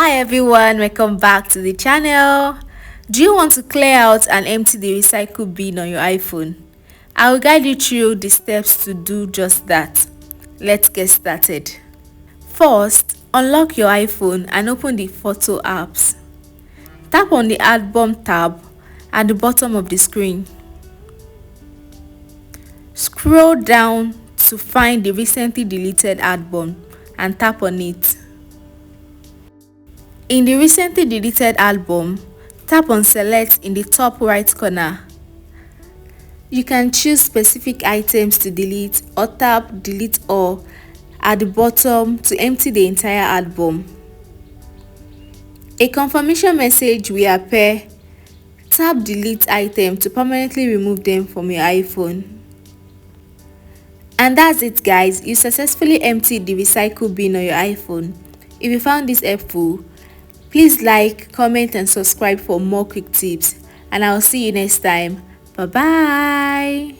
Hi everyone, welcome back to the channel. Do you want to clear out and empty the recycle bin on your iPhone? I will guide you through the steps to do just that. Let's get started. First, unlock your iPhone and open the photo apps. Tap on the album tab at the bottom of the screen. Scroll down to find the recently deleted album and tap on it. In the recently deleted album, tap on select in the top right corner. You can choose specific items to delete or tap delete all at the bottom to empty the entire album. A confirmation message will appear. Tap delete item to permanently remove them from your iPhone. And that's it guys, you successfully emptied the recycle bin on your iPhone. If you found this helpful, please like, comment and subscribe for more quick tips, and I'll see you next time. Bye bye.